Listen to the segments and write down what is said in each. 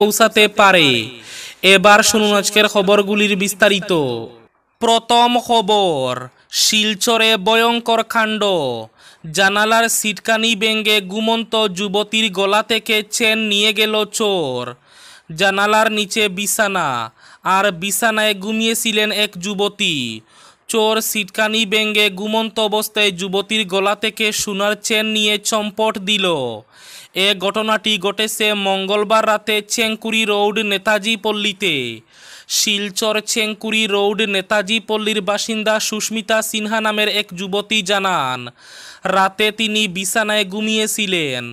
পৌঁছাতে পারে। এবার শুনুন আজকের খবরগুলির বিস্তারিত। প্রথম খবর, শিলচরে ভয়ঙ্কর কাণ্ড। জানালার সিটকানি ভেঙে ঘুমন্ত যুবতীর গলা থেকে চেন নিয়ে গেল চোর। জানালার নিচে বিছানা, আর বিছানায় ঘুমিয়েছিলেন এক যুবতী। চোর সিটকানি ভেঙে ঘুমন্ত অবস্থায় যুবতীর গলা থেকে সোনার চেন নিয়ে চম্পট দিল। এ ঘটনাটি ঘটেছে মঙ্গলবার রাতে চেংকুরি রোড, নেতাজি পল্লীতে। শিলচর চেংকুরি রোড, নেতাজি পল্লীর বাসিন্দা সুস্মিতা সিনহা নামের এক যুবতী জানান, রাতে তিনি বিছানায় ঘুমিয়েছিলেন।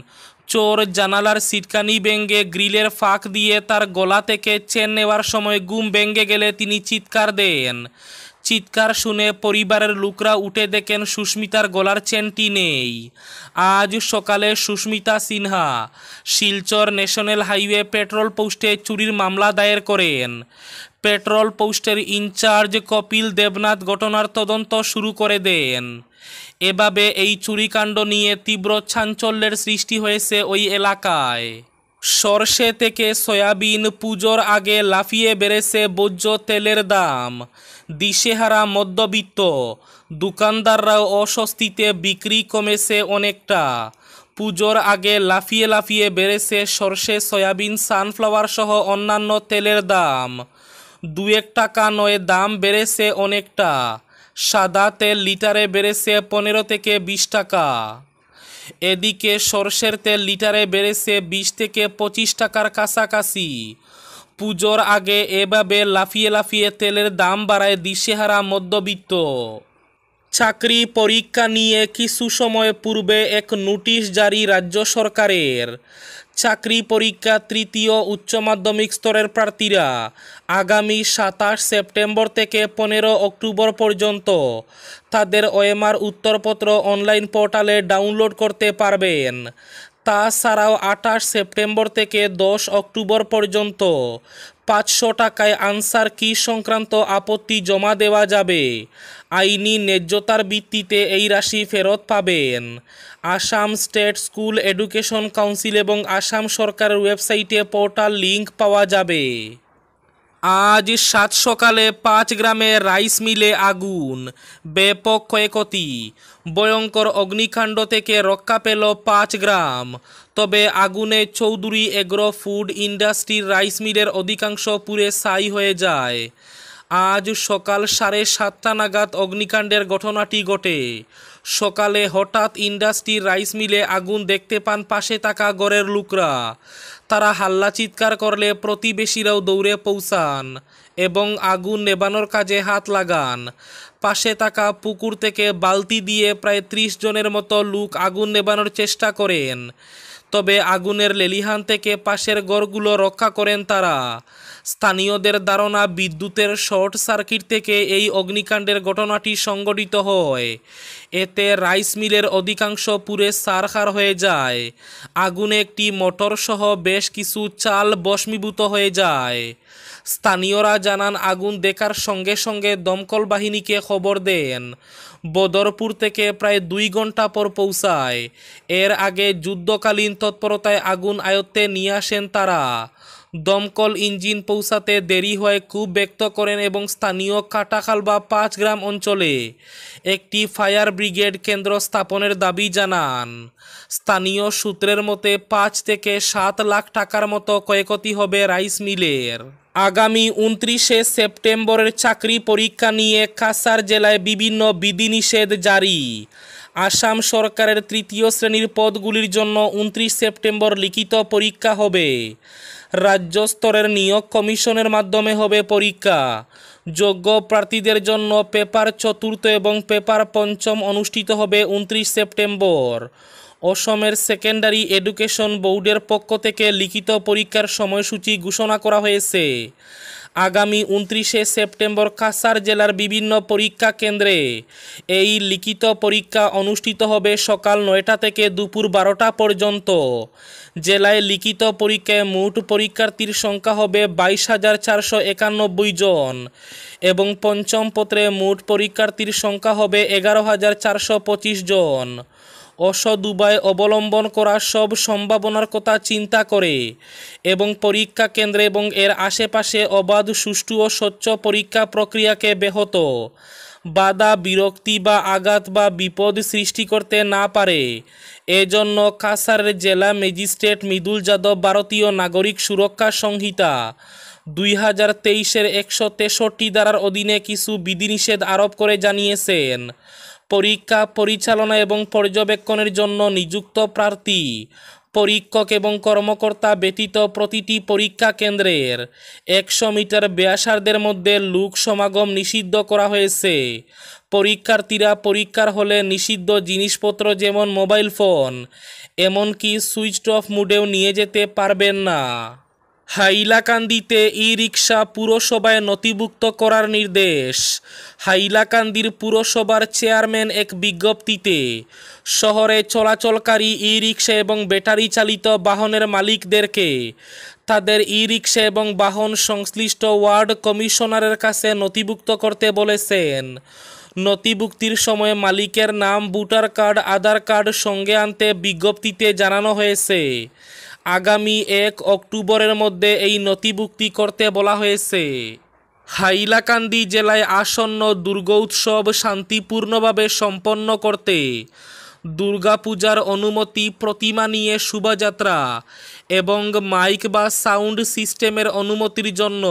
চোর জানালার সিটকানি ভেঙে গ্রিলের ফাঁক দিয়ে তার গলা থেকে চেন নেওয়ার সময় ঘুম ভেঙে গেলে তিনি চিৎকার দেন। চিৎকার শুনে পরিবারের লোকরা উঠে দেখেন সুস্মিতার গলার চেনটি নেই। আজ সকালে Sushmita Sinha Silchar national highway petrol পোস্টে চুরির মামলা দায়ের করেন। পেট্রোল পোস্টের ইনচার্জ কপিল দেবনাথ ঘটনার তদন্ত শুরু করে দেন। এভাবে এই চুরিকাণ্ড নিয়ে তীব্র চাঞ্চল্যের সৃষ্টি হয়েছে ওই এলাকায়। সরষে থেকে সয়াবিন, পুজোর আগে লাফিয়ে বেড়েছে ভোজ্য তেলের দাম। দিশেহারা মধ্যবিত্ত দোকানদাররাও অস্বস্তিতে, বিক্রি কমেছে অনেকটা। পুজোর আগে লাফিয়ে লাফিয়ে বেড়েছে সরষে, সয়াবিন, সানফ্লাওয়ার সহ অন্যান্য তেলের দাম। 2-1 টাকা নয়, দাম বেড়েছে অনেকটা। সাদা তেল লিটারে বেড়েছে 15 থেকে 20 টাকা। এদিকে সরষের তেল লিটারে বেড়েছে 20 থেকে 25 টাকার কাছাকাছি। পুজোর আগে এভাবে লাফিয়ে লাফিয়ে তেলের দাম বাড়ায় দিশেহারা মধ্যবিত্ত। চাকরি পরীক্ষা নিয়ে কিছু সময় পূর্বে এক নোটিশ জারি রাজ্য সরকারের। চাকরি পরীক্ষা তৃতীয় উচ্চ মাধ্যমিক স্তরের প্রার্থীরা আগামী 27 সেপ্টেম্বর থেকে 15 অক্টোবর পর্যন্ত তাদের ওএমআর উত্তরপত্র অনলাইন পোর্টালে ডাউনলোড করতে পারবেন। তাছাড়াও 28 সেপ্টেম্বর থেকে 10 অক্টোবর পর্যন্ত 500 টাকায় আনসার কি সংক্রান্ত আপত্তি জমা দেওয়া যাবে। আইনি ন্যায্যতার ভিত্তিতে এই রাশি ফেরত পাবেন। Assam state school education council এবং আসাম সরকারের ওয়েবসাইটে পোর্টাল লিংক পাওয়া যাবে। আজ 7 সকালে 5 গ্রামে রাইস মিলে আগুন, ব্যাপক ক্ষয়ক্ষতি। ভয়ঙ্কর অগ্নিকাণ্ড থেকে রক্ষা পেল 5 গ্রাম। তবে আগুনে চৌধুরী এগ্রো ফুড ইন্ডাস্ট্রির রাইস মিলের অধিকাংশ পুড়ে ছাই হয়ে যায়। আজ সকাল 7:30 নাগাদ অগ্নিকাণ্ডের ঘটনাটি ঘটে। সকালে হঠাৎ ইন্ডাস্ট্রির রাইস মিলে আগুন দেখতে পান পাশে থাকা ঘরের লোকরা। তারা হাল্লা চিৎকার করলে প্রতিবেশীরাও দৌড়ে পৌঁছান এবং আগুন নেভানোর কাজে হাত লাগান। পাশে থাকা পুকুর থেকে বালতি দিয়ে প্রায় 30 জনের মতো লোক আগুন নেভানোর চেষ্টা করেন। তবে আগুনের লেলিহান থেকে পাশের ঘরগুলো রক্ষা করেন তারা। স্থানীয়দের ধারণা, বিদ্যুতের শর্ট সার্কিট থেকে এই অগ্নিকাণ্ডের ঘটনাটি সংঘটিত হয়। এতে রাইস মিলের অধিকাংশ পুড়ে ছারখার হয়ে যায়। আগুনে একটি মোটর সহ বেশ কিছু চাল ভস্মীভূত হয়ে যায়। স্থানীয়রা জানান, আগুন দেখার সঙ্গে সঙ্গে দমকল বাহিনীকে খবর দেন। বদরপুর থেকে প্রায় 2 ঘন্টা পর পৌঁছায়। এর আগে যুদ্ধকালীন তৎপরতায় আগুন আয়ত্তে নিয়ে আসেন তারা। দমকল ইঞ্জিন পৌঁছাতে দেরি হয় ক্ষোভ ব্যক্ত করেন এবং স্থানীয় কাটাখাল বা 5 গ্রাম অঞ্চলে একটি ফায়ার ব্রিগেড কেন্দ্র স্থাপনের দাবি জানান। স্থানীয় সূত্রের মতে 5 থেকে 7 লাখ টাকার মতো ক্ষয়ক্ষতি হবে রাইস মিলের। আগামী 29 সেপ্টেম্বরের চাকরি পরীক্ষা নিয়ে কাছাড় জেলায় বিভিন্ন বিধিনিষেধ জারি। আসাম সরকারের 3য় শ্রেণীর পদগুলির জন্য 29 সেপ্টেম্বর লিখিত পরীক্ষা হবে। রাজ্য স্তরের নিয়োগ কমিশনের মাধ্যমে হবে পরীক্ষা। যোগ্য প্রার্থীদের জন্য পেপার 4 এবং পেপার 5 অনুষ্ঠিত হবে 29 সেপ্টেম্বর। অসমের সেকেন্ডারি এডুকেশন বোর্ডের পক্ষ থেকে লিখিত পরীক্ষার সময়সূচি ঘোষণা করা হয়েছে। আগামী 29 সেপ্টেম্বর কাছাড় জেলার বিভিন্ন পরীক্ষা কেন্দ্রে এই লিখিত পরীক্ষা অনুষ্ঠিত হবে সকাল 9টা থেকে দুপুর 12টা পর্যন্ত। জেলায় লিখিত পরীক্ষায় মোট পরীক্ষার্থীর সংখ্যা হবে 22,491 জন এবং পঞ্চম পত্রে মোট পরীক্ষার্থীর সংখ্যা হবে 11,425 জন। অসৎ উপায় অবলম্বন করার সব সম্ভাবনার কথা চিন্তা করে এবং পরীক্ষা কেন্দ্রে এবং এর আশেপাশে অবাধ, সুষ্ঠু ও স্বচ্ছ পরীক্ষা প্রক্রিয়াকে ব্যাহত, বাধা, বিরক্তি বা আঘাত বা বিপদ সৃষ্টি করতে না পারে, এজন্য কাছাড়ের জেলা ম্যাজিস্ট্রেট মৃদুল যাদব ভারতীয় নাগরিক সুরক্ষা সংহিতা 2023-এর 163 ধারার অধীনে কিছু বিধিনিষেধ আরোপ করে জানিয়েছেন, পরীক্ষা পরিচালনা এবং পর্যবেক্ষণের জন্য নিযুক্ত প্রার্থী, পরীক্ষক এবং কর্মকর্তা ব্যতীত প্রতিটি পরীক্ষা কেন্দ্রের 100 মিটার ব্যাসার্ধের মধ্যে লোক সমাগম নিষিদ্ধ করা হয়েছে। পরীক্ষার্থীরা পরীক্ষার হলে নিষিদ্ধ জিনিসপত্র যেমন মোবাইল ফোন এমনকি সুইচ অফ মোডেও নিয়ে যেতে পারবেন না। হাইলাকান্দিতে ই-রিকশা পুরসভায় নথিভুক্ত করার নির্দেশ। হাইলাকান্দির পুরসভার চেয়ারম্যান এক বিজ্ঞপ্তিতে শহরে চলাচলকারী ই-রিকশা এবং ব্যাটারি চালিত বাহনের মালিকদেরকে তাদের ই-রিকশা এবং বাহন সংশ্লিষ্ট ওয়ার্ড কমিশনারের কাছে নথিভুক্ত করতে বলেছেন। নথিভুক্তির সময় মালিকের নাম, ভোটার কার্ড, আধার কার্ড সঙ্গে আনতে বিজ্ঞপ্তিতে জানানো হয়েছে। আগামী 1 অক্টোবরের মধ্যে এই নথিভুক্তি করতে বলা হয়েছে। হাইলাকান্দি জেলায় আসন্ন দুর্গোৎসব শান্তিপূর্ণভাবে সম্পন্ন করতে দুর্গাপূজার অনুমতি, প্রতিমা নিয়ে শোভাযাত্রা এবং মাইক বা সাউন্ড সিস্টেমের অনুমতির জন্য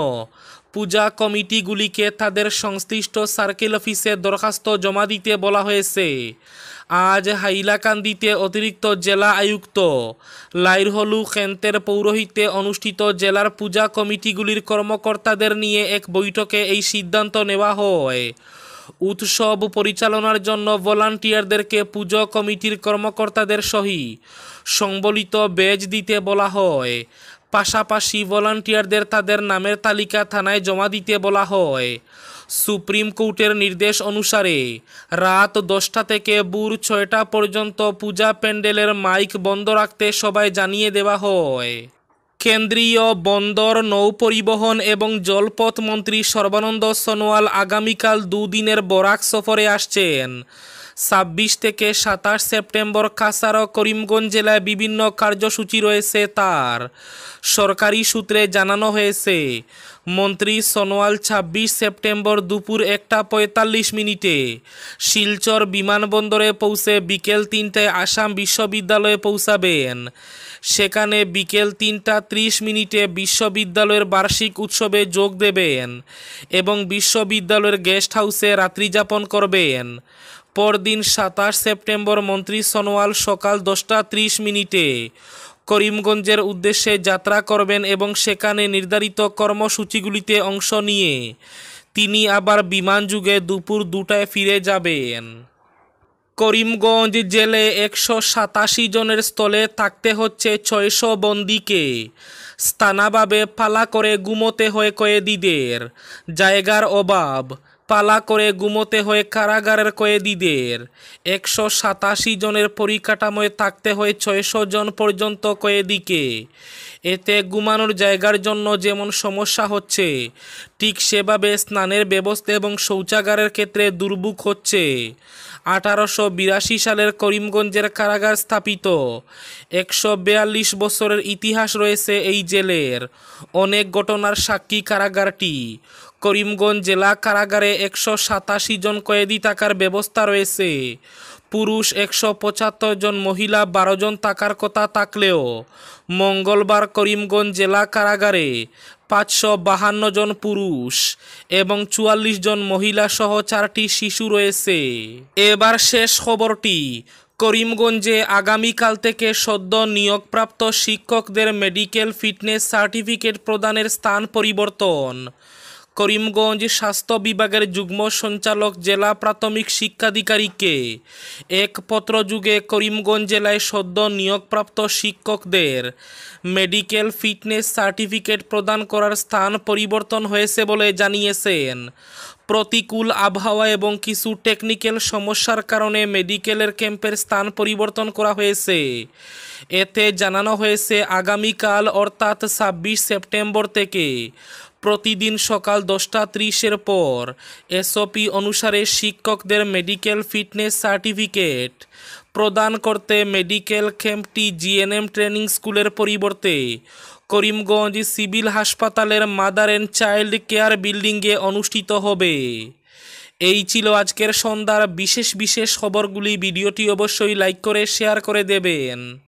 পূজা কমিটিগুলিকে তাদের সংশ্লিষ্ট সার্কেল অফিসে দরখাস্ত জমা দিতে বলা হয়েছে। আজ হাইলাকান্দিতে অতিরিক্ত জেলা আয়ুক্ত লাইরহলু খেন্তের পৌরোহিত্যে অনুষ্ঠিত জেলার পূজা কমিটিগুলির কর্মকর্তাদের নিয়ে এক বৈঠকে এই সিদ্ধান্ত নেওয়া হয়। উৎসব পরিচালনার জন্য ভলান্টিয়ারদেরকে পুজো কমিটির কর্মকর্তাদের সহি সংবলিত ব্যাজ দিতে বলা হয়। পাশাপাশি ভলান্টিয়ারদের তাদের নামের তালিকা থানায় জমা দিতে বলা হয়। সুপ্রিম কোর্টের নির্দেশ অনুসারে রাত 10টা থেকে ভোর 6টা পর্যন্ত পূজা প্যান্ডেলের মাইক বন্ধ রাখতে সবাই জানিয়ে দেওয়া হয়। কেন্দ্রীয় বন্দর, নৌপরিবহন এবং জলপথ মন্ত্রী সর্বানন্দ সোনোয়াল আগামীকাল দুদিনের বরাক সফরে আসছেন। 26 থেকে 27 সেপ্টেম্বর কাছাড় ও করিমগঞ্জ জেলায় বিভিন্ন কার্যসূচি রয়েছে তার। সরকারি সূত্রে জানানো হয়েছে, মন্ত্রী সোনোয়াল 26 সেপ্টেম্বর দুপুর 1:45 শিলচর বিমানবন্দরে পৌঁছে বিকেল 3টায় আসাম বিশ্ববিদ্যালয়ে পৌঁছাবেন। সেখানে বিকেল 3:30 বিশ্ববিদ্যালয়ের বার্ষিক উৎসবে যোগ দেবেন এবং বিশ্ববিদ্যালয়ের গেস্ট হাউসে রাত্রিযাপন করবেন। পরদিন 27 সেপ্টেম্বর মন্ত্রী সোনোয়াল সকাল 10:30 করিমগঞ্জের উদ্দেশ্যে যাত্রা করবেন এবং সেখানে নির্ধারিত কর্মসূচিগুলিতে অংশ নিয়ে তিনি আবার বিমানযোগে দুপুর 2টায় ফিরে যাবেন। করিমগঞ্জ জেলে 187 জনের স্থলে থাকতে হচ্ছে 600 বন্দীকে। স্থানাভাবে পালা করে ঘুমোতে হয় কয়েদিদের। জায়গার অভাব, পালা করে ঘুমোতে হয় কারাগারের কয়েদিদের। 187 জনের পরিকাঠামোয় থাকতে হয় 600 জন পর্যন্ত কয়েদিকে। এতে ঘুমানোর জায়গার জন্য যেমন সমস্যা হচ্ছে, ঠিক সেভাবে স্নানের ব্যবস্থা এবং শৌচাগারের ক্ষেত্রে দুর্ভোগ হচ্ছে। 1882 সালের করিমগঞ্জের কারাগার স্থাপিত। 142 বছরের ইতিহাস রয়েছে এই জেলের। অনেক ঘটনার সাক্ষী কারাগারটি। করিমগঞ্জ জেলা কারাগারে 187 জন কয়েদি থাকার ব্যবস্থা রয়েছে। পুরুষ 175 জন, মহিলা 12 জন থাকার কথা থাকলেও মঙ্গলবার করিমগঞ্জ জেলা কারাগারে 552 জন পুরুষ এবং 44 জন মহিলা সহ 4টি শিশু রয়েছে। এবার শেষ খবরটি। করিমগঞ্জে আগামীকাল থেকে সদ্য নিয়োগপ্রাপ্ত শিক্ষকদের মেডিকেল ফিটনেস সার্টিফিকেট প্রদানের স্থান পরিবর্তন। করিমগঞ্জ স্বাস্থ্য বিভাগের যুগ্ম সঞ্চালক জেলা প্রাথমিক শিক্ষাধিকারীকে এক পত্রযোগে করিমগঞ্জ জেলায় সদ্য নিয়োগপ্রাপ্ত শিক্ষকদের মেডিকেল ফিটনেস সার্টিফিকেট প্রদান করার স্থান পরিবর্তন হয়েছে বলে জানিয়েছেন। প্রতিকূল আবহাওয়া এবং কিছু টেকনিক্যাল সমস্যার কারণে মেডিকেলের ক্যাম্পের স্থান পরিবর্তন করা হয়েছে। এতে জানানো হয়েছে আগামীকাল অর্থাৎ 26 সেপ্টেম্বর থেকে প্রতিদিন সকাল 10:30 পর এসওপি অনুসারে শিক্ষকদের মেডিকেল ফিটনেস সার্টিফিকেট প্রদান করতে মেডিকেল ক্যাম্পটি জিএনএম ট্রেনিং স্কুলের পরিবর্তে করিমগঞ্জ সিভিল হাসপাতালের মাদার অ্যান্ড চাইল্ড কেয়ার বিল্ডিংয়ে অনুষ্ঠিত হবে। এই ছিল আজকের সন্ধ্যার বিশেষ খবরগুলি। ভিডিওটি অবশ্যই লাইক করে শেয়ার করে দেবেন।